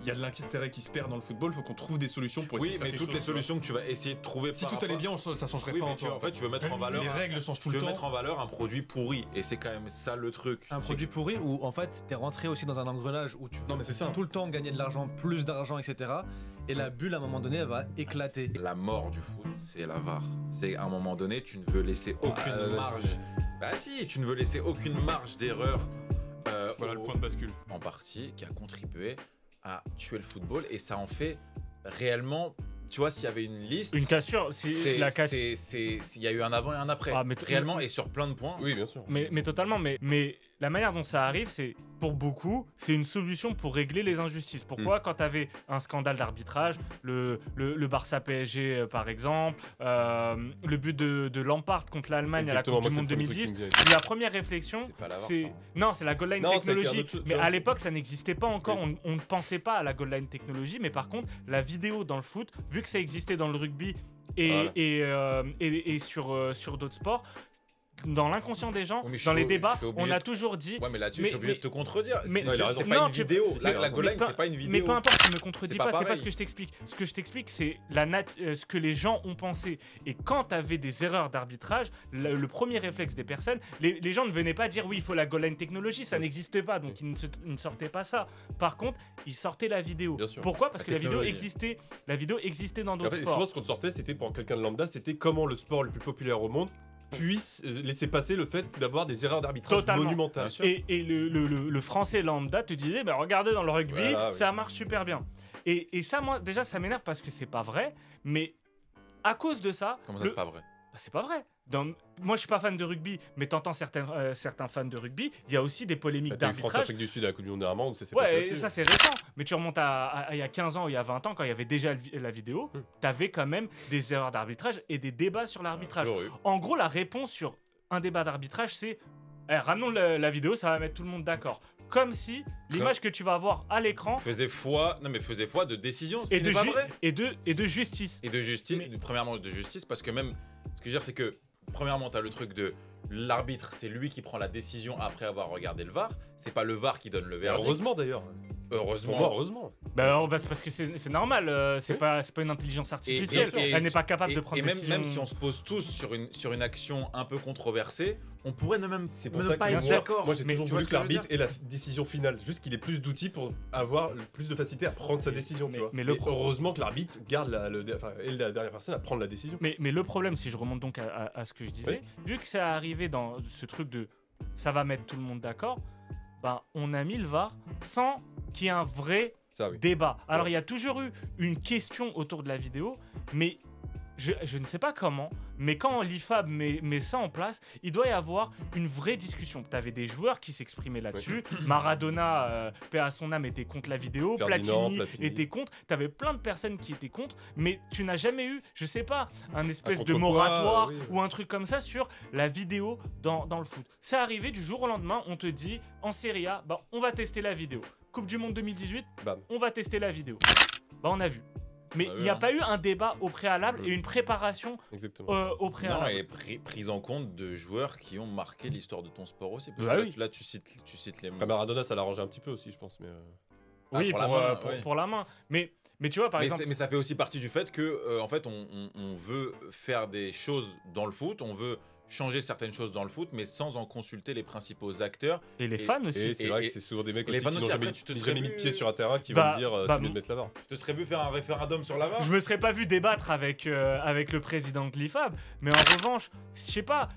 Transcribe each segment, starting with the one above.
il y a de l'intérêt qui se perd dans le football, il faut qu'on trouve des solutions pour essayer Oui, de faire mais quelque toutes les chose, tu vois. solutions que tu vas essayer de trouver. Si par tout allait rapport- bien, ça changerait Oui, pas mais encore. en fait, tu veux mettre en valeur. Les règles changent tout Tu le veux temps. mettre en valeur un produit pourri, et c'est quand même ça le truc. Un produit pourri où en fait t'es rentré aussi dans un engrenage où tu veux Non, mais c'est ça. tout le temps gagner de l'argent, plus d'argent, etc. Et la bulle à un moment donné elle va éclater. La mort du foot, c'est la VAR. C'est à un moment donné, tu ne veux laisser aucune marge. Bah si, tu ne veux laisser aucune marge d'erreur. Voilà le point de bascule. En partie, qui a contribué à tuer le football, et ça en fait réellement. Tu vois, s'il y avait une liste. Une cassure, c'est la casse. Il y a eu un avant et un après. Ah, mais réellement, et sur plein de points. Oui, bien sûr. Mais totalement, mais la manière dont ça arrive, c'est pour beaucoup, c'est une solution pour régler les injustices. Pourquoi quand tu avais un scandale d'arbitrage, le Barça PSG par exemple, le but de Lampard contre l'Allemagne à la Coupe du Monde 2010, la première réflexion, C'est pas la VAR, c'est ça, hein. non, c'est la goal line Non, c'est technologie. qu'il y a d'autres Mais choses. à l'époque, ça n'existait pas encore. On ne pensait pas à la goal line technologie, mais par contre, la vidéo dans le foot, vu que ça existait dans le rugby Voilà. et sur d'autres sports. Dans l'inconscient des gens, Oui, mais je dans suis les au- débats, je suis obligé on a de- toujours dit. Ouais, mais là-dessus, Mais- je suis obligé mais- de te contredire. mais- C'est il a raison. pas Non, une tu- vidéo. il a La raison. goal line, Mais c'est pas une vidéo. Mais peu importe, tu me contredis C'est pas, pas c'est pas pareil. ce que je t'explique. Ce que je t'explique, c'est ce que les gens ont pensé. Et quand tu avais des erreurs d'arbitrage, le premier réflexe des personnes, les gens ne venaient pas dire oui, il faut la goal line technologie, ça n'existait pas, donc ils ne sortaient pas ça. Par contre, ils sortaient la vidéo. Bien sûr. Pourquoi? Parce que la vidéo technologie. existait dans Et en d'autres fait, sports. souvent, ce qu'on sortait, c'était pour quelqu'un de lambda, c'était comment le sport le plus populaire au monde puisse laisser passer le fait d'avoir des erreurs d'arbitrage Totalement. monumentales. Et le français lambda te disait, bah, regardez dans le rugby, Voilà, oui. ça marche super bien. Et ça, moi, déjà, ça m'énerve parce que c'est pas vrai, mais à cause de ça. Comment ça, c'est pas vrai? Bah, c'est pas vrai. Moi, je suis pas fan de rugby, mais t'entends certains fans de rugby, il y a aussi des polémiques T'as eu France d'arbitrage. Afrique du Sud à la Coupe du Monde dernièrement où ça s'est passé Ouais, là-dessus. ça c'est récent. Mais tu remontes à il y a 15 ans ou il y a 20 ans, quand il y avait déjà la vidéo, t'avais quand même des erreurs d'arbitrage et des débats sur l'arbitrage. Toujours eu. En gros, la réponse sur un débat d'arbitrage, c'est ramenons la vidéo, ça va mettre tout le monde d'accord. Comme si l'image que tu vas avoir à l'écran Faisait foi de décision, ce est qui de, n'est pas vrai. et de justice. Et de justice, Mais- premièrement de justice, parce que même, ce que je veux dire, c'est que, premièrement, t'as le truc de l'arbitre, c'est lui qui prend la décision après avoir regardé le VAR, c'est pas le VAR qui donne le Et verdict. heureusement d'ailleurs. Heureusement. Pour moi, heureusement. Bah, c'est parce que c'est normal, c'est pas une intelligence artificielle, elle n'est pas capable de prendre et des décisions. même si on se pose tous sur une action un peu controversée, on pourrait ne même, C'est pour même ça pas que être sûr. d'accord. Moi, j'ai Mais toujours tu vois voulu ce que que je veux l'arbitre ait la décision finale, juste qu'il ait plus d'outils pour avoir plus de facilité à prendre sa décision. Tu vois. mais le Et heureusement que l'arbitre garde est la dernière personne à prendre la décision. Mais le problème, si je remonte donc à ce que je disais, vu que c'est arrivé dans ce truc de ça va mettre tout le monde d'accord, ben, on a mis le VAR sans qu'il y ait un vrai Ça, oui. débat. Alors, il y a toujours eu une question autour de la vidéo, mais je ne sais pas comment, mais quand l'IFAB met ça en place, il doit y avoir une vraie discussion. Tu avais des joueurs qui s'exprimaient là-dessus. Maradona, paix à son âme, était contre la vidéo. Ferdinand, Platini était contre. Tu avais plein de personnes qui étaient contre, mais tu n'as jamais eu, je sais pas, un espèce de contrepoids, moratoire oui. ou un truc comme ça sur la vidéo dans le foot. C'est arrivé du jour au lendemain, on te dit en Serie A, bah, on va tester la vidéo. Coupe du Monde 2018, Bam. on va tester la vidéo. Bah, on a vu. Mais On a il vu, n'y a hein. pas eu un débat au préalable et une préparation Exactement. au Non, préalable. et prise en compte de joueurs qui ont marqué l'histoire de ton sport aussi. Parce Bah que oui. là, tu cites les Après, Maradona, ça l'arrangeait un petit peu aussi, je pense. Mais Oui, pour la main, oui. pour la main. Mais tu vois, par exemple, mais ça fait aussi partie du fait que, en fait, on veut faire des choses dans le foot, on veut changer certaines choses dans le foot, mais sans en consulter les principaux acteurs. et les fans aussi. et c'est vrai que c'est souvent des mecs et les aussi fans qui aussi, n'ont après, jamais, tu te jamais serais mis de vu- pied sur un terrain qui Bah, vont me dire bah, c'est mieux de mettre la barre. Tu te serais vu faire un référendum sur la VAR? Je me serais pas vu débattre avec le président de l'IFAB, mais en revanche, je sais pas,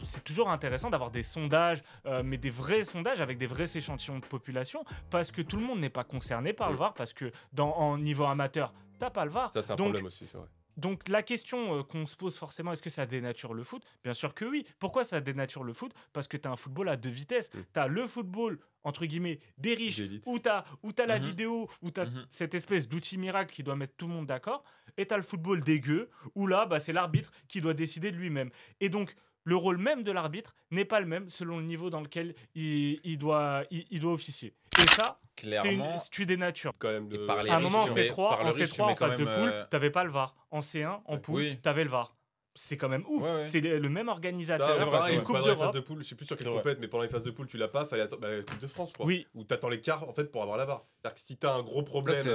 c'est toujours intéressant d'avoir des sondages, mais des vrais sondages avec des vrais échantillons de population, parce que tout le monde n'est pas concerné par le VAR, parce que en niveau amateur, t'as pas le VAR. Ça, c'est un Donc, problème aussi, c'est vrai. Donc la question qu'on se pose forcément, est-ce que ça dénature le foot? Bien sûr que oui. Pourquoi ça dénature le foot? Parce que tu as un football à deux vitesses. Tu as le football, entre guillemets, des riches, D'élite. où tu as la Mhm. vidéo, où tu as Mhm. cette espèce d'outil miracle qui doit mettre tout le monde d'accord, et tu as le football dégueu, où là, bah, c'est l'arbitre qui doit décider de lui-même. Et donc, le rôle même de l'arbitre n'est pas le même selon le niveau dans lequel il doit officier. Et ça, Clairement. tu dénatures. Quand même Et de... par les À un riches, moment, en tu mets- C3, par le en riche, tu C3 en mets quand phase de même, poule, t'avais pas le VAR. En C1, en Ouais. poule, Oui. t'avais le VAR. c'est quand même ouf. Ouais, ouais. C'est le même organisateur. Ça, c'est vrai, pareil, c'est une coupe pendant les phases d'Europe. de poule, je sais plus sur quelle C'est vrai. compète, mais pendant les phases de poule, tu l'as pas, fallait attendre la Coupe de France, je crois. Oui. Où t'attends les quarts en fait pour avoir la VAR. C'est-à-dire que si t'as un gros problème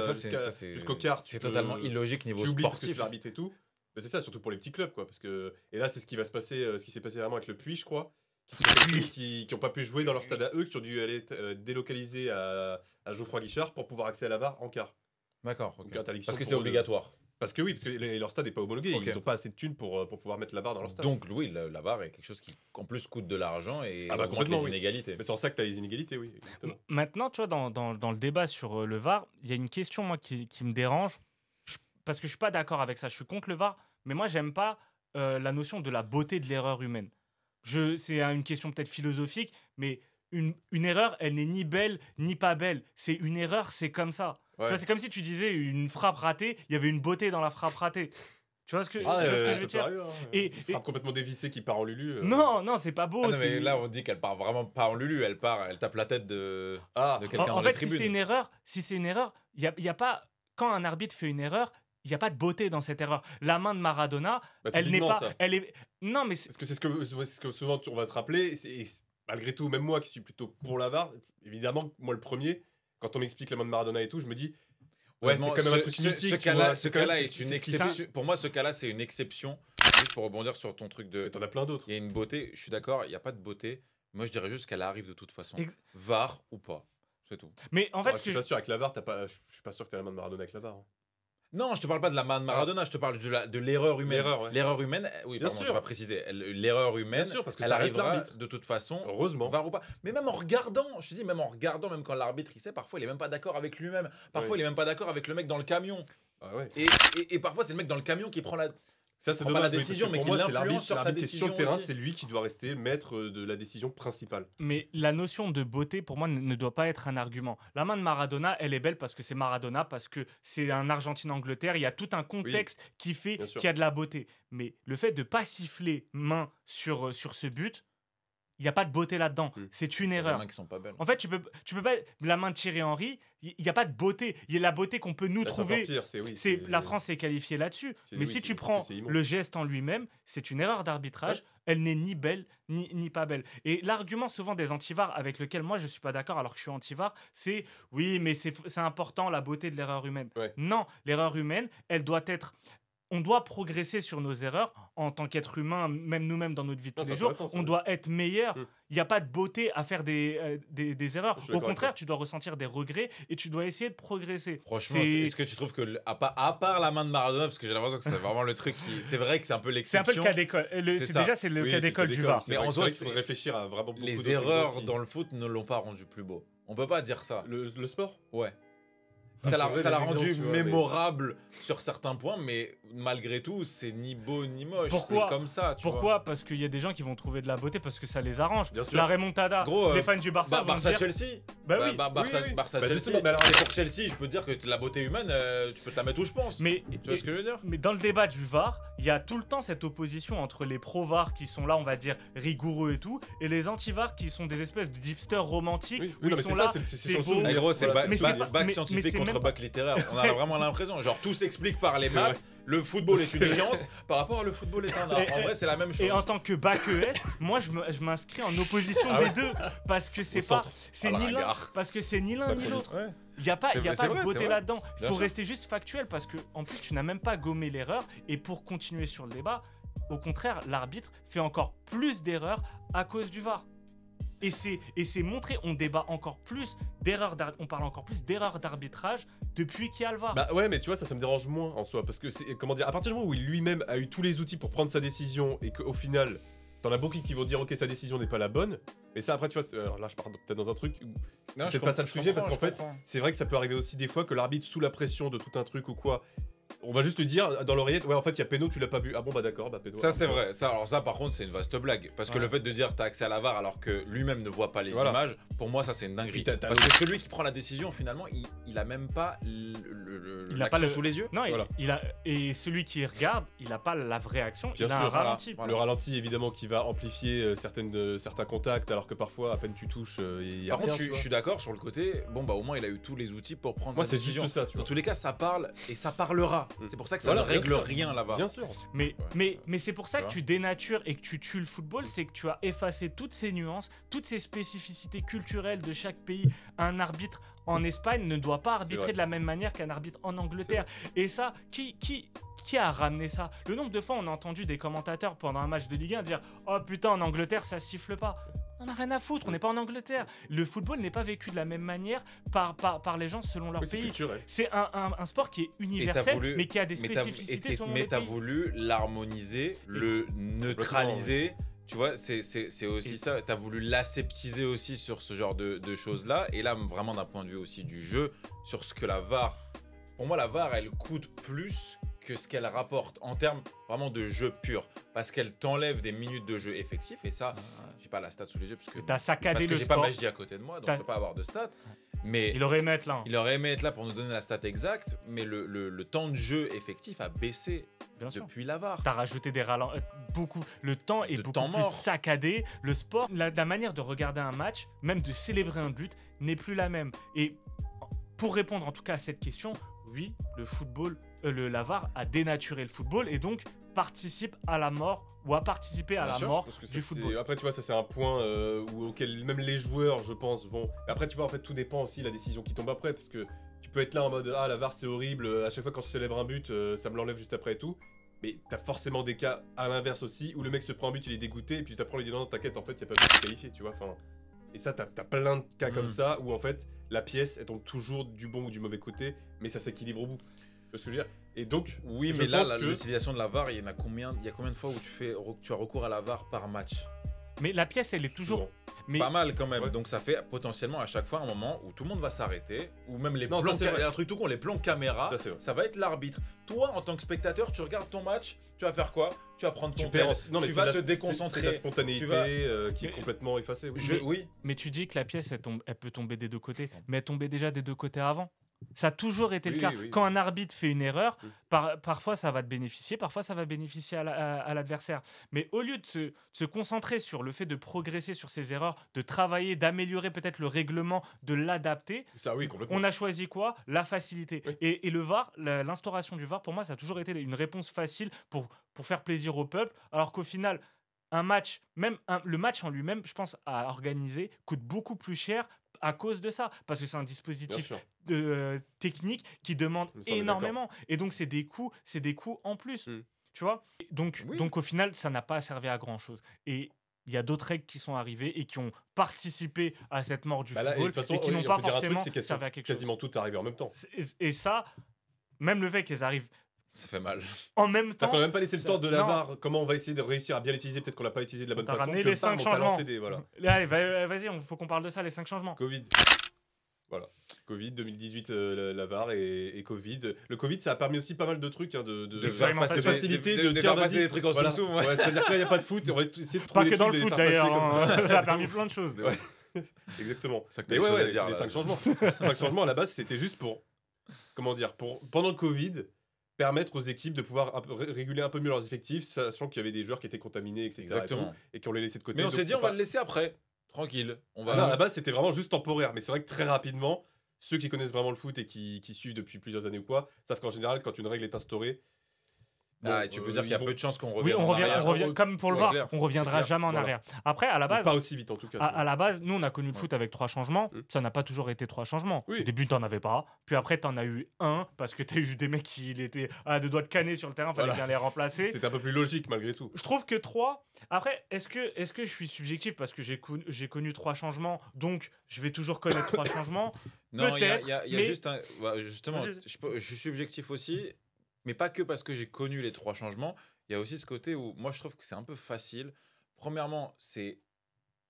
jusqu'au quart, c'est tu peux- totalement illogique niveau tu oublies parce que sportif. c'est l'arbitre et tout. Mais c'est ça, surtout pour les petits clubs, quoi. Parce que et là, c'est ce qui va se passer, ce qui s'est passé vraiment avec le Puy, je crois, qui ont pas pu jouer dans leur stade à eux, qui ont dû aller délocaliser à Geoffroy Guichard pour pouvoir accéder à la VAR en quart. D'accord, ok. Donc, interdiction Parce que pour c'est eux de- obligatoire. Parce que oui, parce que leur stade n'est pas homologué, Ok. ils ont pas assez de thunes pour pouvoir mettre la VAR dans leur stade. Donc oui, la VAR est quelque chose qui en plus coûte de l'argent et Ah bah, augmente complètement, les oui. inégalités. Mais c'est en ça que t'as les inégalités, oui. Exactement. Maintenant, tu vois, dans le débat sur le VAR, il y a une question, moi, qui me dérange. Parce que je suis pas d'accord avec ça. Je suis contre le VAR, mais moi, j'aime pas la notion de la beauté de l'erreur humaine. C'est une question peut-être philosophique, mais une erreur, elle n'est ni belle ni pas belle. C'est une erreur, c'est comme ça. Ouais. Tu vois, c'est comme si tu disais une frappe ratée, il y avait une beauté dans la frappe ratée. Tu vois ce que, tu vois ce que je veux dire? Et- Une frappe complètement dévissée qui part en Lulu. Non, c'est pas beau. Ah non, mais c'est- là on dit qu'elle part vraiment pas en Lulu, elle tape la tête de Ah, quelqu'un En dans les fait, si tribunes. c'est une erreur, il y a pas quand un arbitre fait une erreur, il n'y a pas de beauté dans cette erreur. La main de Maradona, bah, elle n'est typiquement, pas, ça. elle est non mais Parce que c'est ce que souvent on va te rappeler. Malgré tout, même moi qui suis plutôt pour la VAR, évidemment, moi le premier, quand on m'explique la main de Maradona et tout, je me dis. Ouais, c'est quand même un truc mythique. Ce tu vois, cas-là c'est quand même- est c'est une ce qui- exception. Pour moi, ce cas-là, c'est une exception. Juste pour rebondir sur ton truc de. Mais t'en as plein d'autres. Il y a une beauté, je suis d'accord, il n'y a pas de beauté. Moi, je dirais juste qu'elle arrive de toute façon. Ex- VAR ou pas. C'est tout. mais en fait Ouais, ce je suis que pas sûr avec la VAR, je suis pas sûr que t'as la main de Maradona avec la VAR. Hein. Non, je te parle pas de la main de Maradona, je te parle de l'erreur humaine. L'erreur, ouais. L'erreur humaine, oui, Bien pardon, sûr. je vais pas préciser. L'erreur humaine, Bien sûr, parce que elle ça reste arrivera l'arbitre. de toute façon. Heureusement. VAR ou pas. Mais même en regardant, je te dis, même en regardant, même quand l'arbitre il sait, parfois il est même pas d'accord avec lui-même. Parfois Oui. il est même pas d'accord avec le mec dans le camion. Ah ouais. Et parfois c'est le mec dans le camion qui prend la. Ça, c'est prend pas la dommage, décision, parce mais que qui pour moi, c'est l'influence sur sa l'arbitre qui est sur le décision terrain, aussi. c'est lui qui doit rester maître de la décision principale. mais la notion de beauté pour moi ne doit pas être un argument. La main de Maradona, elle est belle parce que c'est Maradona, parce que c'est un Argentine-Angleterre, il y a tout un contexte qui fait bien sûr. qu'il y a de la beauté. Mais le fait de pas siffler main sur ce but, il n'y a pas de beauté là-dedans. Mm. C'est une Il y a des erreur. mains qui sont pas belles. En fait, tu peux pas. La main de Thierry Henry, il n'y a pas de beauté. Il y a la beauté qu'on peut nous Là, c'est trouver. encore pire, oui, C'est la France s'est qualifiée là-dessus. C'est- Mais oui, si c'est- tu parce prends que c'est immonde. le geste en lui-même, c'est une erreur d'arbitrage. Ouais. Elle n'est ni belle ni pas belle. Et l'argument souvent des antivars avec lequel moi je suis pas d'accord alors que je suis antivar, c'est oui, mais c'est important la beauté de l'erreur humaine. Ouais. Non, l'erreur humaine, elle doit être. On doit progresser sur nos erreurs en tant qu'être humain, même nous-mêmes dans notre vie de Non, tous c'est les jours. intéressant, ça, On ouais. doit être meilleur. Mm. Il n'y a pas de beauté à faire des erreurs. Je suis Au d'accord avec contraire, ça. tu dois ressentir des regrets et tu dois essayer de progresser. Franchement, C'est- est-ce que tu trouves que, à part la main de Maradona, parce que j'ai l'impression que c'est vraiment le truc qui. C'est vrai que c'est un peu c'est un peu l'exception. le cas d'école. C'est ça. Déjà, c'est le Oui, cas c'est d'école du VAR. Mais Mais en en soi, soi, il faut réfléchir à vraiment beaucoup Les d'autres erreurs exemples qui- dans le foot ne l'ont pas rendu plus beau. On peut pas dire ça. le sport. Ouais. Bah, Ça l'a faudrait ça l'a des rendu exemples, tu vois, mais- mémorable sur certains points, mais malgré tout, c'est ni beau ni moche. Pourquoi C'est comme ça. Tu vois. Pourquoi Parce qu'il y a des gens qui vont trouver de la beauté parce que ça les arrange. Bien sûr. La remontada, Gros, les fans du Barça vont dire... Barça-Chelsea. Bah oui. oui. Bah, Barça-Chelsea. justement, mais alors- Et pour Chelsea, je peux te dire que la beauté humaine, tu peux te la mettre où je pense. Mais, Tu vois ce que je veux dire? mais dans le débat du VAR, il y a tout le temps cette opposition entre les pro-VAR qui sont là, on va dire, rigoureux et tout, et les anti-VAR qui sont des espèces de hipsters romantiques Oui, où non, ils mais sont c'est là, ça, c'est c'est sur le beau. souvenir. En gros, c'est Voilà, mais c'est pas- bac mais scientifique c'est contre même bac littéraire. On a vraiment l'impression. Genre, tout s'explique par les C'est maths. vrai. Le football est une science par rapport à le football est un art. En vrai, c'est la même chose. Et en tant que bac ES, moi je m'inscris en opposition Ah des ouais. deux parce que c'est Au pas centre. c'est À la ni l'un regard. parce que c'est ni l'un ni Macroniste. l'autre. Ouais. Il y a pas C'est il y a vrai, pas c'est de vrai, beauté c'est vrai. là-dedans. Il Bien faut sûr. rester juste factuel parce que en plus tu n'as même pas gommé l'erreur et pour continuer sur le débat, au contraire, l'arbitre fait encore plus d'erreurs à cause du VAR. Et c'est montré, on débat encore plus on parle encore plus d'erreurs d'arbitrage depuis qu'il y a le VAR. Bah ouais, mais tu vois, ça me dérange moins en soi. Parce que c'est, comment dire, à partir du moment où il lui-même a eu tous les outils pour prendre sa décision et qu'au final, t'en as beaucoup qui vont dire, ok, sa décision n'est pas la bonne. Mais ça, après, tu vois, alors là, je pars peut-être dans un truc où Non, c'est je peut-être pas ça le je sujet, parce comprends, qu'en je fait, comprends. c'est vrai que ça peut arriver aussi des fois que l'arbitre, sous la pression de tout un truc ou quoi, on va juste lui dire dans l'oreillette, ouais, en fait, il y a péno, tu l'as pas vu. Ah bon, bah d'accord, bah péno. Ça c'est vrai. Ça par contre c'est une vaste blague parce que Ouais. le fait de dire t'as accès à la VAR alors que lui-même ne voit pas les Voilà. images, pour moi ça c'est une dinguerie. Puis t'as Parce que celui qui prend la décision finalement il a même pas Il a pas l'action le- sous les yeux. Non, Voilà. il a et celui qui regarde, il a pas la vraie action, Bien il a sûr, un voilà. ralenti. Voilà. Le ralenti, évidemment, qui va amplifier certains contacts, alors que parfois, à peine tu touches, il y a Par contre rien, tu je vois. suis d'accord sur le côté. Bon bah au moins il a eu tous les outils pour prendre Moi, sa c'est décision. juste ça, tu Dans vois. tous les cas ça parle et ça parlera. C'est pour ça que ça Voilà, ne règle bien sûr. rien la VAR. Bien sûr. Mais c'est pour ça Tu que vois. tu dénatures et que tu tues le football, c'est que tu as effacé toutes ces nuances, toutes ces spécificités culturelles de chaque pays. Un arbitre en Espagne ne doit pas vrai. arbitrer de la même manière qu'un arbitre en Angleterre. Et ça, qui a ramené ça? Le nombre de fois on a entendu des commentateurs pendant un match de Ligue 1 dire « Oh putain, en Angleterre, ça siffle pas ». On n'a rien à foutre, on n'est pas en Angleterre. Le football n'est pas vécu de la même manière par les gens selon leur Oui, c'est pays. culturel. C'est un sport qui est universel, mais qui a des spécificités selon les Mais t'as pays. voulu l'harmoniser, le neutraliser. Tu vois, c'est aussi ça. T'as voulu l'aseptiser aussi sur ce genre de choses-là. Et là, vraiment d'un point de vue aussi du jeu, sur ce que la VAR... Pour moi, la VAR, elle coûte plus que ce qu'elle rapporte en termes vraiment de jeu pur. Parce qu'elle t'enlève des minutes de jeu effectifs. Et ça, j'ai pas la stat sous les yeux. Parce que T'as saccadé le j'ai pas sport. Majdi à côté de moi, donc je peux pas avoir de stats. Mais Il aurait aimé être là. hein. il aurait aimé être là pour nous donner la stat exacte. Mais le temps de jeu effectif a baissé Bien sûr. depuis la VAR. T'as rajouté des beaucoup. Le temps est De beaucoup temps plus mort. saccadé. Le sport, la manière de regarder un match, même de célébrer un but, n'est plus la même. Et pour répondre en tout cas à cette question, oui, le football, la VAR a dénaturé le football et donc participe à la mort ou a participé à Bien la sûr, mort Parce que ça, du c'est- football. Après, tu vois, ça c'est un point auquel même les joueurs, je pense, vont. Après, tu vois, en fait, tout dépend aussi de la décision qui tombe après, parce que tu peux être là en mode ah la VAR c'est horrible, à chaque fois quand je célèbre un but, ça me l'enlève juste après et tout. Mais t'as forcément des cas à l'inverse aussi où le mec se prend un but, il est dégoûté, et puis juste après on lui dit non, t'inquiète, en fait, y a pas besoin de se qualifier, tu vois. Enfin, et ça, t'as plein de cas comme ça où en fait la pièce elle tombe toujours du bon ou du mauvais côté, mais ça s'équilibre au bout. Tu vois ce que je veux dire? Et donc, Oui, je mais là, pense que- l'utilisation de la VAR, il y a combien de fois où tu as recours à la VAR par match? Mais la pièce, elle est toujours. souvent. Mais Pas mal quand même. Ouais. Donc ça fait potentiellement à chaque fois un moment où tout le monde va s'arrêter, ou même les Non, plans, ça, c'est vrai. un truc tout con, les plans caméra, Ça, c'est vrai. ça va être l'arbitre. Toi, en tant que spectateur, tu regardes ton match, tu vas faire quoi? Tu vas prendre ton Tu perds. tel, Non, mais tu c'est vas la- te c'est- déconcentrer. C'est la spontanéité tu vas- qui est Mais- complètement effacée. Oui. Oui. Mais tu dis que la pièce, elle peut tomber des deux côtés. Mais elle tombait déjà des deux côtés avant. Ça a toujours été le Oui, cas. oui. Quand un arbitre fait une erreur, Oui. parfois ça va te bénéficier, parfois ça va bénéficier à l'adversaire. Mais au lieu de se concentrer sur le fait de progresser sur ses erreurs, de travailler, d'améliorer peut-être le règlement, de l'adapter, Ça, oui, complètement. on a choisi quoi? La facilité. Oui. Et le VAR, l'instauration du VAR, pour moi, ça a toujours été une réponse facile pour faire plaisir au peuple, alors qu'au final, un match, le match en lui-même, je pense, à organiser, coûte beaucoup plus cher à cause de ça, parce que c'est un Bien dispositif sûr. technique qui demande Ça, on est énormément, et donc c'est des coûts en plus, Mm. tu vois. Donc, Oui. donc au final, ça n'a pas servi à grand chose. Et il y a d'autres règles qui sont arrivées et qui ont participé à cette mort du Bah là, et de football toute façon, et qui oui, n'ont on pas peut dire un truc, forcément c'est qu'elles sont servi à quelque chose. quasiment toutes arrivées en même temps. Et ça, même le fait qu'elles arrivent Ça fait mal. en même T'as temps, quand même pas laissé le ça- temps de la non. VAR, comment on va essayer de réussir à bien l'utiliser, peut-être qu'on l'a pas utilisé de la bonne T'as façon. ramené que les bam, 5 on t'a changements. lancé des- voilà. Allez, vas-y, faut qu'on parle de ça, les 5 changements. Covid. Voilà. Covid, 2018, la VAR et Covid. Le Covid, ça a permis aussi pas mal de trucs, hein, de D'expérimentation. de facilité, de de tiens, faire passer vas-y. des trucs en Voilà. dessous, ouais. Ouais, c'est-à-dire que là, il n'y a pas de foot, on va essayer de Pas trouver que des dans trucs, le de les foot faire d'ailleurs, passer comme ça. ça a permis plein de choses. Ouais. Exactement. Ça que t'as Mais quelque ouais, chose à ouais, dire, c'est les là. 5 changements. 5 changements à la base, c'était juste pour, comment dire, pendant le Covid, permettre aux équipes de pouvoir réguler un peu mieux leurs effectifs, sachant qu'il y avait des joueurs qui étaient contaminés, etc. Exactement. Et qu'on les laissait de côté. Mais on donc s'est dit, faut on va pas- le laisser après. Tranquille. On va. Ah non, à la base, c'était vraiment juste temporaire. Mais c'est vrai que très rapidement, ceux qui connaissent vraiment le foot et qui suivent depuis plusieurs années ou quoi, savent qu'en général, quand une règle est instaurée. Ah, et tu peux dire qu'il y a peu de chances qu'on Oui, revienne. on en revient, arrière. on revient comme pour le C'est VAR, clair, on reviendra c'est clair, jamais en voilà. arrière. Après, à la base, Pas aussi vite en tout cas. à la base, nous on a connu le Ouais. foot avec 3 changements. Mm. Ça n'a pas toujours été 3 changements. Oui. Au début, t'en avais pas. Puis après, t'en as eu un parce que t'as eu des mecs qui étaient à 2 doigts de canner sur le terrain. Fallait Voilà. bien les remplacer. C'était un peu plus logique malgré tout. Je trouve que 3. Après, est-ce que je suis subjectif parce que j'ai connu 3 changements, donc je vais toujours connaître 3 changements. Non, il y a, Peut-être, mais... mais- juste un. Ouais, justement, Vas-y. je suis subjectif aussi, mais pas que parce que j'ai connu les 3 changements. Il y a aussi ce côté où moi je trouve que c'est un peu facile. Premièrement, c'est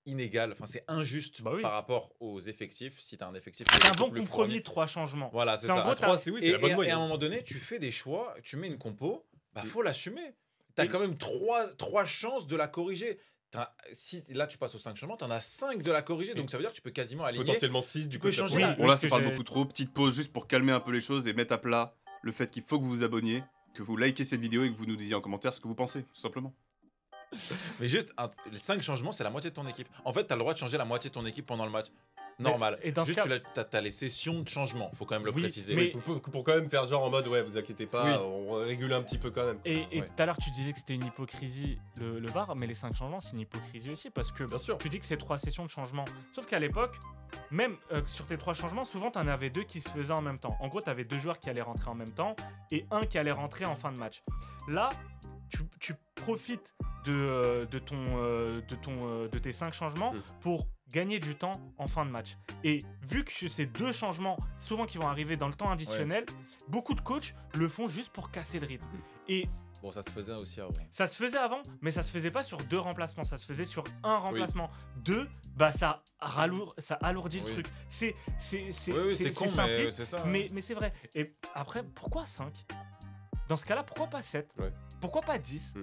inégal, enfin c'est injuste Bah oui. par rapport aux effectifs. Si tu as un effectif. C'est un beaucoup bon plus compromis, fourni. 3 changements. Voilà, c'est C'est en ça. gros, À 3, c'est oui, c'est la bonne Et à un moyenne. moment donné, tu fais des choix, tu mets une compo, bah Mm. faut l'assumer. T'as Et- quand même 3 chances de la corriger. Si là tu passes aux 5 changements, t'en as 5 de la corriger, donc ça veut dire que tu peux quasiment aligner. Potentiellement 6 du Tu coup. peux ça changer peut- la- Oui, Bon là ce ça que parle j'ai- beaucoup trop, petite pause juste pour calmer un peu les choses et mettre à plat le fait qu'il faut que vous vous abonniez, que vous likez cette vidéo et que vous nous disiez en commentaire ce que vous pensez, tout simplement. Mais juste, les 5 changements, c'est la moitié de ton équipe. En fait, t'as le droit de changer la moitié de ton équipe pendant le match. normal. Et dans ce Juste, cas- t'as les sessions de changement, faut quand même le Oui, préciser. mais- Pour quand même faire genre en mode, ouais, vous inquiétez pas, Oui. on régule un petit peu quand même. Et Ouais. tout à l'heure, tu disais que c'était une hypocrisie, le VAR, mais les 5 changements, c'est une hypocrisie aussi, parce que Bien sûr. tu dis que c'est 3 sessions de changement. Sauf qu'à l'époque, même sur tes 3 changements, souvent, tu en avais 2 qui se faisaient en même temps. En gros, tu avais 2 joueurs qui allaient rentrer en même temps et un qui allait rentrer en fin de match. Là, tu profites de tes 5 changements pour gagner du temps en fin de match. Et vu que ces 2 changements, souvent qui vont arriver dans le temps additionnel, beaucoup de coachs le font juste pour casser le rythme. Et Bon, ça se faisait aussi avant. ça se faisait avant, mais ça se faisait pas sur 2 remplacements, ça se faisait sur un remplacement. 2, bah ça alourdit le Oui. truc. C'est Oui, c'est con, mais simpliste, c'est ça. mais c'est vrai. Et après, pourquoi 5 ? Dans ce cas-là, pourquoi pas 7 ? Ouais. Pourquoi pas 10 ?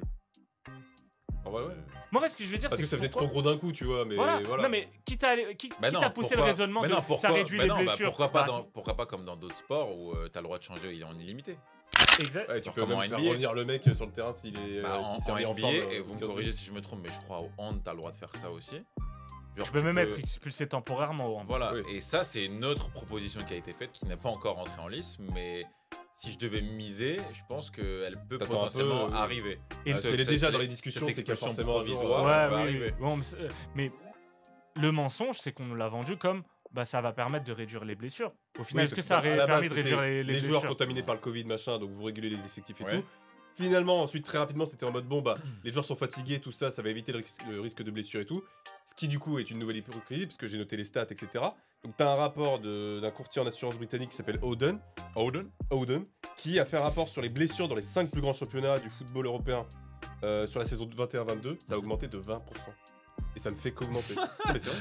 En vrai, ouais. Moi, en fait, ce que je veux dire, Parce c'est que ça faisait pourquoi- trop gros d'un coup, tu vois. Mais Voilà. voilà. Non, mais quitte Bah non, à pousser le pourquoi- raisonnement bah de non, ça pourquoi- réduit bah les non, bah blessures. pourquoi pas comme dans d'autres sports où t'as le droit de changer en illimité. Exact. Ouais, tu Genre peux comme en même faire NBA. revenir le mec sur le terrain s'il est Bah, en s'il s'est remis NBA, forme, et vous me 15 corrigez si je me trompe, mais je crois au hand, t'as le droit de faire ça aussi. Genre, Tu peux même être expulsé temporairement au hand. Voilà, Oui. et ça, c'est une autre proposition qui a été faite, qui n'est pas encore entrée en lice, mais si je devais miser, je pense qu'elle peut T'attends un potentiellement peu, arriver. Et Ah, Ce- elle est ce- déjà cette- dans les discussions, cette c'est qu'il y a expulsion forcément un jour, provisoire, ouais, va oui, arriver. oui. Bon, mais le mensonge, c'est qu'on nous l'a vendu comme bah, ça va permettre de réduire les blessures. Au final, Oui, est-ce que parce ça a à la base, permis de c'était réduire les les joueurs blessures contaminés par le Covid, machin, donc vous régulez les effectifs et Ouais. tout. Finalement, ensuite, très rapidement, c'était en mode bon, bah, les joueurs sont fatigués, tout ça, ça va éviter le risque de blessure et tout. Ce qui, du coup, est une nouvelle hypocrisie, parce que j'ai noté les stats, etc. Donc, t'as un rapport d'un courtier en assurance britannique qui s'appelle Howden, qui a fait un rapport sur les blessures dans les 5 plus grands championnats du football européen sur la saison 21-22. Ça a augmenté de 20%. Et ça ne fait qu'augmenter. Mais c'est vrai,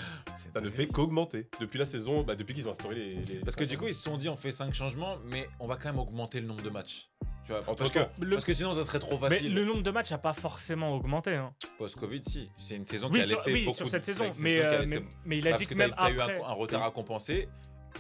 ça ne fait qu'augmenter. Depuis la saison, bah, depuis qu'ils ont instauré les. Parce que du coup, ils se sont dit, on fait 5 changements, mais on va quand même augmenter le nombre de matchs. Tu vois, Entre parce, temps, que, Le- parce que sinon, ça serait trop Mais facile. le nombre de matchs n'a pas forcément augmenté. Hein. Post-Covid, si. C'est une saison Oui, qui a laissé beaucoup sur cette saison. c'est une Mais, saison qui a laissé- mais il a parce dit que que même t'as eu après. un retard à compenser.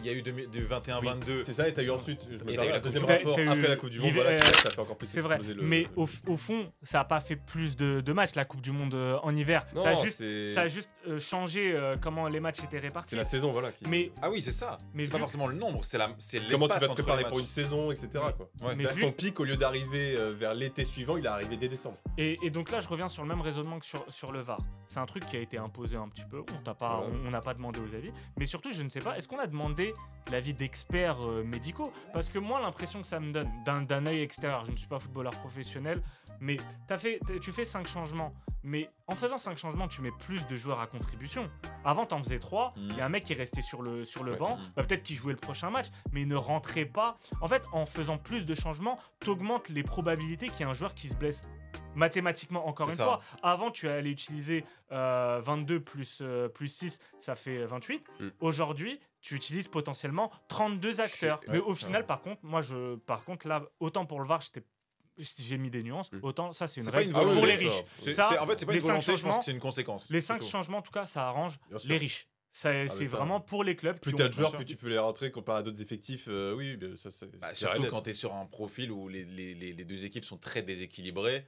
Il y a eu du 21-22. c'est ça, et t'as eu ensuite, je me Et permets, t'as eu un la deuxième Coupe du- rapport t'as eu après la Coupe du Monde, l'hiver- voilà, qui, ça fait encore plus C'est vrai, exploser mais au fond, ça n'a pas fait plus de matchs, la Coupe du Monde en hiver. Non, ça a c'est juste changé comment les matchs étaient répartis. c'est la saison, voilà. Mais, Ah oui, c'est ça. Mais C'est pas vu- forcément le nombre, c'est l'espace Comment tu vas te entre préparer les pour une matchs. saison, etc. Quoi. Ouais. Mais C'est-à-dire vu- que ton pic, au lieu d'arriver vers l'été suivant, il est arrivé dès décembre. et donc là, je reviens sur le même raisonnement que sur le VAR. C'est un truc qui a été imposé un petit peu. On n'a pas demandé aux avis. Mais surtout, je ne sais pas, est-ce qu'on a demandé l'avis d'experts médicaux ? Parce que moi, l'impression que ça me donne d'un œil extérieur, je ne suis pas footballeur professionnel, mais tu fais 5 changements. Mais en faisant 5 changements, tu mets plus de joueurs à contribution. Avant, t'en faisais 3. Il y a un mec qui est resté sur le Ouais. banc. Bah, peut-être qu'il jouait le prochain match, mais il ne rentrait pas. En fait, en faisant plus de changements, t'augmentes les probabilités qu'il y ait un joueur qui se blesse. Mathématiquement, encore C'est une ça. fois. Avant, tu allais utiliser 22 plus 6, ça fait 28. Aujourd'hui, tu utilises potentiellement 32 acteurs. Ouais, mais au c'est final, par contre, là, autant pour le VAR, j'ai mis des nuances, autant ça, c'est une C'est pas règle une pour volonté, les ça. riches. En fait, c'est pas les une 5 volonté, je pense changements- que c'est une conséquence. Les 5 C'est tout. changements, en tout cas, ça arrange Bien sûr. les riches. C'est mais ça- vraiment pour les clubs. Plus qui t'as ont- de joueurs, bien plus sûr. tu peux les rentrer comparé à d'autres effectifs. Oui, ça, Bah, c'est surtout réel. quand tu es sur un profil où les deux équipes sont très déséquilibrées.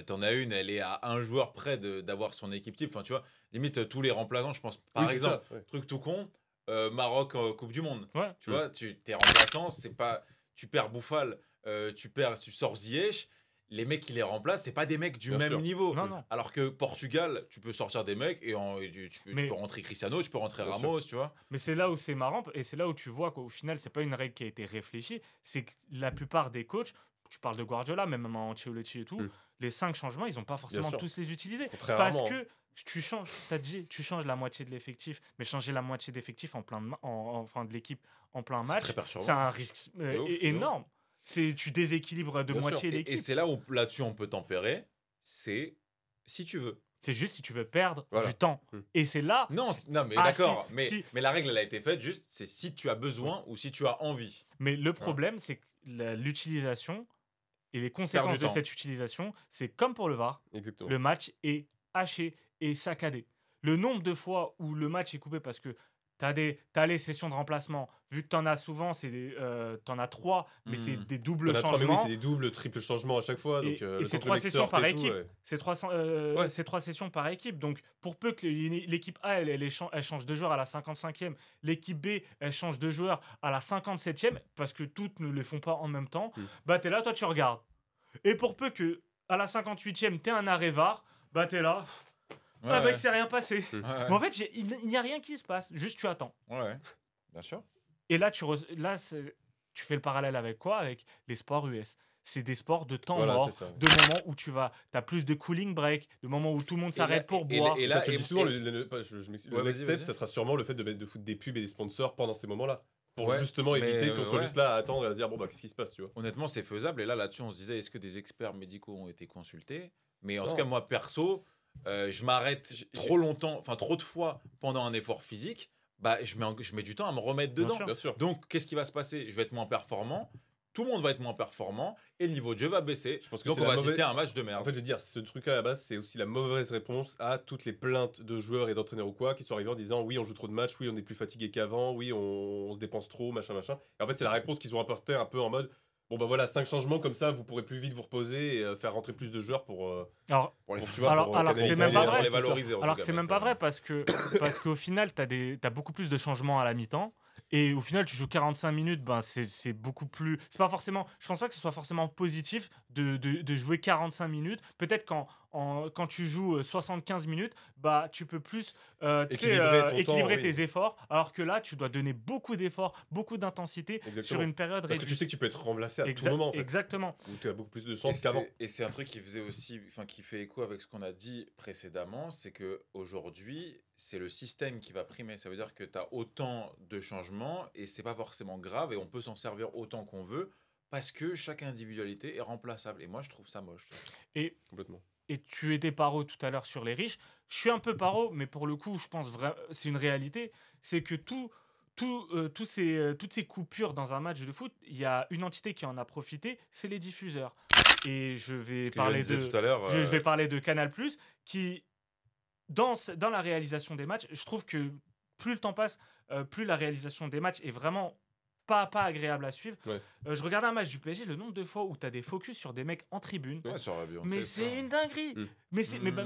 T'en as une, elle est à un joueur près d'avoir son équipe type. Enfin, tu vois, limite tous les remplaçants, je pense, par Oui, c'est exemple, ça, ouais. truc tout con, Maroc Coupe du Monde. Ouais. Tu vois, t'es remplaçant, c'est pas. Tu perds Bouffal, tu sors Ziyech. Les mecs qui les remplacent, c'est pas des mecs du Bien même sûr. niveau. Non, non. Alors que Portugal, tu peux sortir des mecs et tu Mais- peux rentrer Cristiano, tu peux rentrer Bien Ramos, tu vois. Mais c'est là où c'est marrant et c'est là où tu vois qu'au final, c'est pas une règle qui a été réfléchie. C'est que la plupart des coachs, tu parles de Guardiola, même Ancelotti et tout, les 5 changements, ils ont pas forcément sûr. tous les utilisés. Très Parce rarement, que tu changes, t'as dit, tu changes la moitié de l'effectif, mais changer la moitié d'effectif enfin de l'équipe en plein C'est match, très perturbant. c'est un risque De ouf, de énorme. Tu déséquilibres de Bien sûr. moitié Et l'équipe. c'est là où là-dessus on peut tempérer, c'est si tu veux. C'est juste si tu veux perdre Voilà. du temps. Et c'est là, Non, non mais Ah, d'accord, si, mais, si. mais la règle elle a été faite juste, c'est si tu as besoin ou si tu as envie. mais le problème, c'est que l'utilisation et les conséquences de temps. cette utilisation, c'est comme pour le VAR, Exactement. le match est haché et saccadé. Le nombre de fois où le match est coupé parce que t'as les sessions de remplacement. Vu que t'en as souvent, t'en as 3, mais c'est des doubles T'en as 3, mais oui, changements. c'est des doubles, triples changements à chaque fois. Donc, Et le c'est temps que 3 le mec sessions sorte par et tout, équipe. ouais. C'est 3 sessions par équipe. Donc, pour peu que l'équipe A, elle change de joueur à la 55e, l'équipe B, elle change de joueur à la 57e, parce que toutes ne les font pas en même temps, bah t'es là, toi tu regardes. Et pour peu que à la 58e, t'es un arrêt VAR, bah t'es là. Ah bah il s'est rien passé. Ouais, Mais en fait, il n'y a rien qui se passe. Juste tu attends. ouais, bien sûr. Et là, tu fais le parallèle avec quoi? Avec les sports US. C'est des sports de temps Voilà, mort, c'est ça. de moments où t'as plus de cooling break, de moments où tout le monde s'arrête pour boire. et Ça, là, tu le dis souvent, et- je m'excuse, le Ouais, next vas-y, step, vas-y. ça sera sûrement le fait de foutre des pubs et des sponsors pendant ces moments-là. Pour Ouais, justement mais, éviter qu'on soit ouais. juste là à attendre et à se dire, bon, bah, qu'est-ce qui se passe, tu vois. Honnêtement, c'est faisable. Et là-dessus, on se disait, est-ce que des experts médicaux ont été consultés? Mais en Non. tout cas, moi, perso, je m'arrête trop longtemps, enfin trop de fois pendant un effort physique. Bah, je mets du temps à me remettre Bien dedans. sûr. Bien sûr. Donc, qu'est-ce qui va se passer? Je vais être moins performant. Tout le monde va être moins performant. Et le niveau de jeu va baisser. Je pense que Donc, c'est on va la assister mauvaise- à un match de merde. En fait, je veux dire, ce truc-là à la base, c'est aussi la mauvaise réponse à toutes les plaintes de joueurs et d'entraîneurs ou quoi qui sont arrivés en disant oui, on joue trop de matchs, oui, on est plus fatigué qu'avant, oui, on se dépense trop, machin, machin. Et en fait, c'est la réponse qu'ils ont apportée un peu en mode bon, bah voilà, 5 changements comme ça, vous pourrez plus vite vous reposer et faire rentrer plus de joueurs pour. Alors, Pour les- Tu vois, Alors- pour alors que c'est canaliser même pas les- vrai. pour les tout ça. valoriser. en alors tout que cas, c'est bah, même pas vrai parce qu'au final, t'as beaucoup plus de changements à la mi-temps. Et au final, tu joues 45 minutes, ben c'est beaucoup plus. C'est pas forcément. Je pense pas que ce soit forcément positif de jouer 45 minutes. Peut-être quand tu joues 75 minutes, bah tu peux plus tu sais, Équilibrer ton équilibrer temps, tes oui. efforts. Alors que là, tu dois donner beaucoup d'efforts, beaucoup d'intensité sur Exactement. une période Parce que tu réduite. sais que tu peux être remplacé à tout moment, en fait. Exactement. Où tu as beaucoup plus de Et chances qu'avant. c'est un truc qui faisait aussi, enfin qui fait écho avec ce qu'on a dit précédemment, c'est que aujourd'hui c'est le système qui va primer. Ça veut dire que tu as autant de changements et c'est pas forcément grave et on peut s'en servir autant qu'on veut parce que chaque individualité est remplaçable. Et moi je trouve ça moche. Complètement. Et tu étais paro tout à l'heure sur les riches. Je suis un peu paro, mais pour le coup, je pense vraiment c'est une réalité. C'est que toutes ces coupures dans un match de foot, il y a une entité qui en a profité, c'est les diffuseurs. Et je vais parler de tout à l'heure. je vais parler de Canal+, qui dans la réalisation des matchs, je trouve que plus le temps passe, plus la réalisation des matchs est vraiment pas agréable à suivre. Ouais. Je regardais un match du PSG, le nombre de fois où tu as des focus sur des mecs en tribune. Ouais, sur la Beyoncé, Mais ça. c'est une dinguerie. Mm.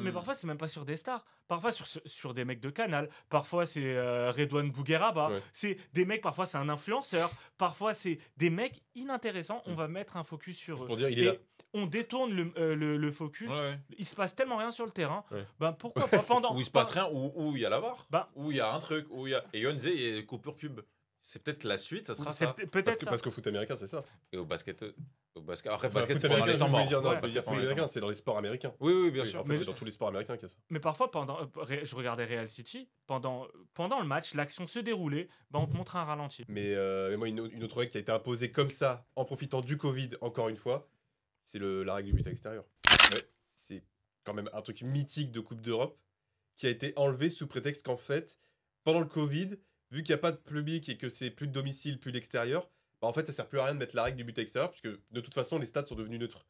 Mais parfois, c'est même pas sur des stars. Parfois, sur des mecs de Canal. Parfois, c'est Redouane Bougueraba. Ouais. C'est des mecs, parfois, c'est un influenceur. Parfois, c'est des mecs inintéressants. On va mettre un focus sur Juste eux. pour dire, il est Et là. on détourne le focus. Ouais, ouais. Il se passe tellement rien sur le terrain. Ouais. Ben, pourquoi pas pendant. Où il se passe rien, où il y a la barre, Bah. où il y a un truc, où il y a. Et Yon disait, il y a coupure pub. C'est peut-être que la suite, ça sera C'est ça. peut-être ça. Parce qu'au foot américain, c'est ça. Et au basket. Après, Enfin, basket, foot c'est pendant américain, les temps je voulais morts. dire, non, Ouais, je veux dire pendant foot les temps américain, c'est dans les sports américains. Oui, oui, bien Oui, sûr. en fait, c'est dans tous les sports américains qu'il y a ça. Mais parfois, je regardais Real City, pendant le match, l'action se déroulait, ben on te montre un ralenti. Mais moi, une autre règle qui a été imposée comme ça, en profitant du Covid, encore une fois, c'est la règle du but à l'extérieur. Ouais. C'est quand même un truc mythique de Coupe d'Europe qui a été enlevé sous prétexte qu'en fait, pendant le Covid, vu qu'il n'y a pas de public et que c'est plus de domicile, plus d'extérieur, bah en fait, ça sert plus à rien de mettre la règle du but à l'extérieur, puisque de toute façon, les stades sont devenus neutres.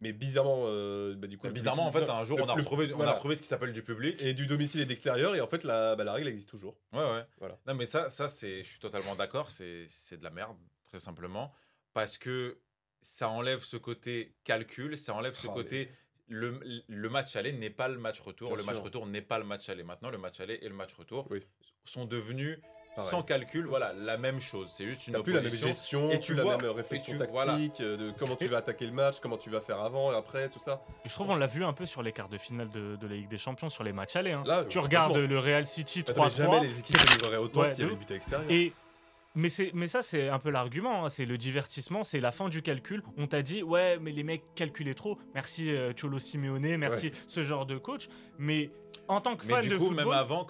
Mais bizarrement, du coup, le Bizarrement, en public- fait, un jour, le- on a le- retrouvé voilà. ce qui s'appelle du public. Et du domicile et d'extérieur, et en fait, la règle existe toujours. Ouais, ouais. Voilà. Non, mais ça c'est, je suis totalement d'accord, c'est de la merde, très simplement, parce que ça enlève ce côté calcul, ça enlève ce Oh, côté. Le match aller n'est pas le match retour, Bien le match sûr. retour n'est pas le match aller. Maintenant, le match aller et le match retour Oui. sont devenus, Pareil. sans calcul, voilà, la même chose. C'est juste une T'as plus la même opposition. gestion, et tu tu la vois- même réflexion et tu- tactique, voilà. de comment tu vas attaquer le match, comment tu vas faire avant et après, tout ça. Et je trouve on l'a vu un peu sur les quarts de finale de la Ligue des Champions, sur les matchs allés. Hein. Là, Tu regardes complètement. le Real City Attends, 3-3. jamais les équipes se livreraient autant Ouais, s'il y avait de le but à l'extérieur. Mais ça, c'est un peu l'argument. Hein. C'est le divertissement, c'est la fin du calcul. On t'a dit, ouais, mais les mecs calculaient trop. Merci Cholo Simeone, merci ce genre de coach. Mais en tant que Mais fan du de coup, football, même avant,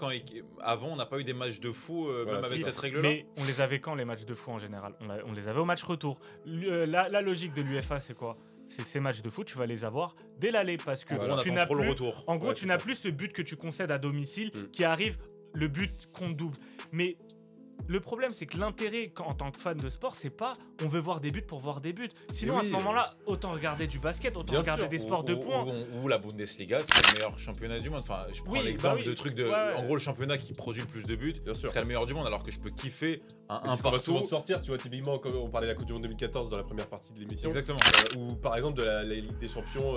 on n'a pas eu des matchs de fou, Voilà, même avec si. cette règle-là. mais on les avait quand les matchs de foot en général on les avait au match retour. La logique de l'UEFA, c'est quoi? C'est ces matchs de foot, tu vas les avoir dès l'aller parce que En gros, on tu attend n'as trop plus. le retour. En gros, Ouais, tu c'est n'as ça. plus ce but que tu concèdes à domicile Mm. qui arrive, le but compte double. Mais le problème, c'est que l'intérêt en tant que fan de sport, c'est pas on veut voir des buts pour voir des buts. Sinon, Mais à ce oui, moment-là, autant regarder du basket, autant Bien regarder sûr, des sports de points. Ou la Bundesliga, c'est le meilleur championnat du monde. Enfin, je prends Oui, l'exemple bah oui. de trucs de. Ouais. En gros, le championnat qui produit le plus de buts, Bien sûr. serait le meilleur du monde, alors que je peux kiffer un C'est ce qu'on va souvent partout. sortir, tu vois, typiquement, comme on parlait de la Coupe du Monde 2014 dans la première partie de l'émission. Exactement. Ou par exemple de la Ligue des Champions,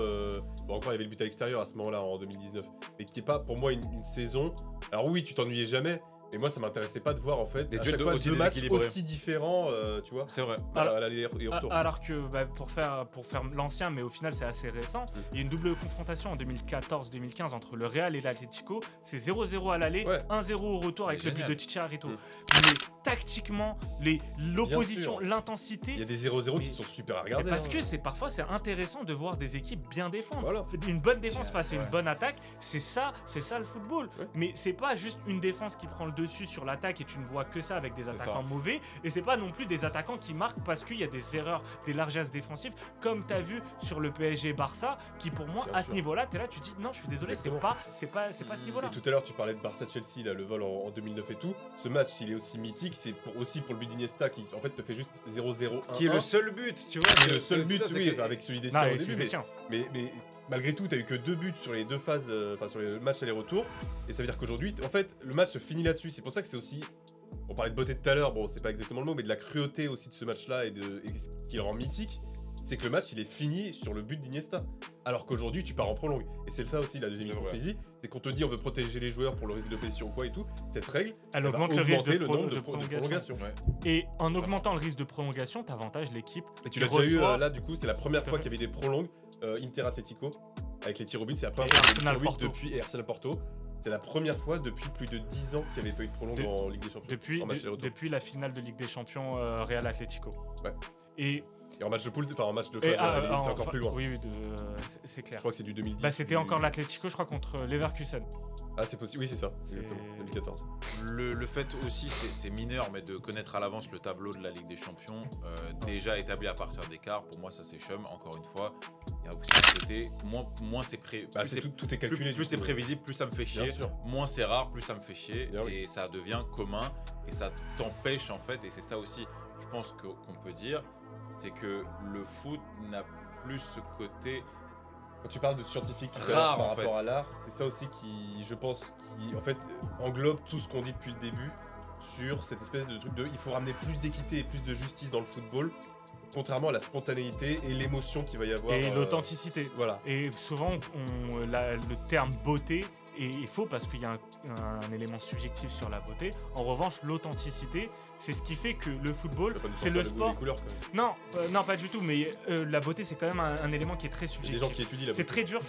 bon encore il y avait le but à l'extérieur à ce moment-là en 2019, mais qui est pas pour moi une saison. Alors oui, tu t'ennuyais jamais, mais moi ça m'intéressait pas de voir en fait Des à duels chaque fois aussi deux matchs déséquilibrés. aussi différents, tu vois, C'est vrai. Alors- à l'aller et au retour. Alors que pour faire l'ancien, mais au final c'est assez récent, il y a une double confrontation en 2014-2015 entre le Real et l'Atlético. C'est 0-0 à l'aller, Ouais. 1-0 au retour avec le but Génial. de Chicharito. Mm. Mais tactiquement, l'opposition, sûr. l'intensité. Il y a des 0-0 Mais- qui sont super à Mais regarder. parce hein. que parfois c'est intéressant de voir des équipes bien défendre. Voilà. Une bonne défense face à une Ouais. bonne attaque, c'est ça le football. Ouais. Mais c'est pas juste une défense qui prend le dessus sur l'attaque et tu ne vois que ça avec des C'est attaquants ça. mauvais. Et c'est pas non plus des attaquants qui marquent parce qu'il y a des erreurs, des largesses défensives, comme tu as vu sur le PSG Barça, qui pour moi Bien à ce sûr. niveau-là, tu es là, tu te dis non, je suis désolé, c'est Exactement. pas ce niveau-là. Et tout à l'heure, tu parlais de Barça-Chelsea, là, le vol en 2009 et tout. Ce match, il est aussi mythique, c'est aussi pour le but d'Iniesta qui, en fait, te fait juste 0-0. Qui est le seul but, tu vois. Qui est le seul c'est but, ça, c'est oui, que- avec celui des Non, siens et au celui début. des Mais, siens. mais malgré tout, t'as eu que 2 buts sur les deux phases, enfin sur le match aller-retour. Et ça veut dire qu'aujourd'hui, en fait, le match se finit là-dessus. C'est pour ça que c'est aussi. On parlait de beauté tout à l'heure, bon, c'est pas exactement le mot, mais de la cruauté aussi de ce match-là et ce qui le rend mythique. C'est que le match il est fini sur le but d'Iniesta. Alors qu'aujourd'hui tu pars en prolongue. Et c'est ça aussi la deuxième C'est vrai. hypocrisie, c'est qu'on te dit on veut protéger les joueurs pour le risque de blessure ou quoi et tout. Cette règle, Elle va augmente le risque augmenter de, le nombre de prolongation. prolongations. Ouais. Et en augmentant le risque de prolongation, tu avantages l'équipe. Et tu qui l'as déjà eu reçoit- là du coup, c'est la première Tout à fois fait. qu'il y avait des prolongues Inter Atlético avec les tirs au but, c'est la première Et fois qu'il y avait des Arsenal tirs au but Porto. depuis et Arsenal Porto. C'est la première fois depuis plus de 10 ans qu'il n'y avait pas eu de prolongue De- en Ligue des Champions. Depuis, en match aller-retour. depuis la finale de Ligue des Champions Real Atlético. Ouais. Et, Et en match de poule, enfin en match de et, phase, c'est enfin, encore plus loin. Oui, c'est clair. Je crois que c'est du 2010. Bah, c'était du- encore l'Atlético, je crois, contre Leverkusen. Ah, c'est possible. Oui, c'est ça. C'est- Exactement. 2014. Le fait aussi, c'est mineur, mais de connaître à l'avance le tableau de la Ligue des Champions, déjà établi à partir des quarts, pour moi ça c'est chum, encore une fois. Il y a aussi un côté, moins c'est Bah, plus c'est c'est- tout est calculé. plus du c'est coup. prévisible, plus ça me fait chier. Bien sûr. Moins c'est rare, plus ça me fait chier. Bien oui. Et ça devient commun. Et ça t'empêche en fait, et c'est ça aussi, je pense qu'on peut dire, c'est que le foot n'a plus ce côté. Quand tu parles de scientifique tout à Rare, l'heure par en fait. rapport à l'art, c'est ça aussi qui, je pense, qui en fait englobe tout ce qu'on dit depuis le début sur cette espèce de truc de il faut ramener plus d'équité et plus de justice dans le football, contrairement à la spontanéité et l'émotion qu'il va y avoir. Et l'authenticité. Voilà. Et souvent, le terme beauté est faux parce qu'il y a un élément subjectif sur la beauté. En revanche, l'authenticité, c'est ce qui fait que le football, Tu vas pas nous c'est sortir le goût sport. des couleurs, quand même. Non, pas du tout. Mais la beauté, c'est quand même un élément qui est très Il y a des subjectif. gens qui étudient la C'est beauté. très dur,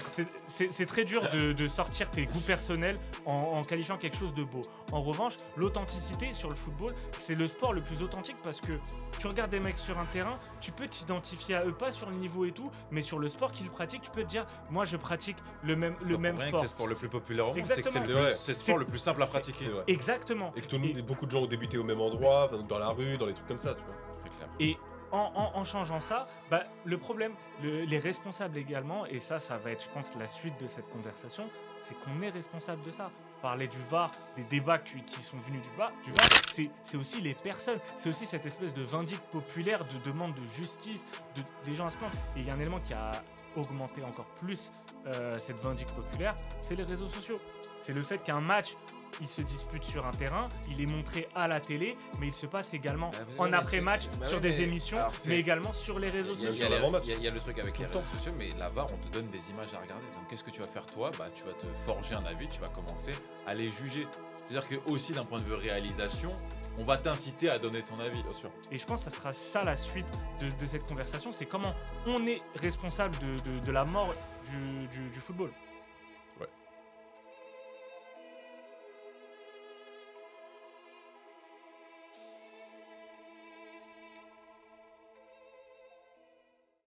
c'est très dur de sortir tes goûts personnels en qualifiant quelque chose de beau. En revanche, l'authenticité sur le football, c'est le sport le plus authentique parce que tu regardes des mecs sur un terrain, tu peux t'identifier à eux, pas sur le niveau et tout, mais sur le sport qu'ils pratiquent, tu peux te dire, moi je pratique le même C'est pas pour rien que sport. c'est le sport le plus populaire au monde, c'est que c'est Exactement. C'est le sport le plus simple à pratiquer. C'est vrai. Exactement. Et que beaucoup de gens ont débuté au même endroit, enfin, dans la rue, dans les trucs comme ça, tu vois. C'est clair. Et en changeant ça, bah, le problème, les responsables également, et ça va être, je pense, la suite de cette conversation, c'est qu'on est responsable de ça. Parler du VAR, des débats qui sont venus du VAR, c'est aussi les personnes, c'est aussi cette espèce de vindicte populaire, de demande de justice, des gens à se plaindre. Et il y a un élément qui a augmenté encore plus cette vindicte populaire, c'est les réseaux sociaux. C'est le fait qu'un match, il se dispute sur un terrain, il est montré à la télé, mais il se passe également en après-match sur des émissions, mais également sur les réseaux Il y a sociaux. sur l'avant-match. Il y a le truc avec les Tout le réseaux sociaux, mais la VAR, on te donne des images à regarder. Donc qu'est-ce que tu vas faire toi? Bah, tu vas te forger un avis, tu vas commencer à les juger. C'est-à-dire que aussi d'un point de vue réalisation, on va t'inciter à donner ton avis. Bien sûr. Et je pense que ça sera ça la suite de cette conversation, c'est comment on est responsable de la mort du football.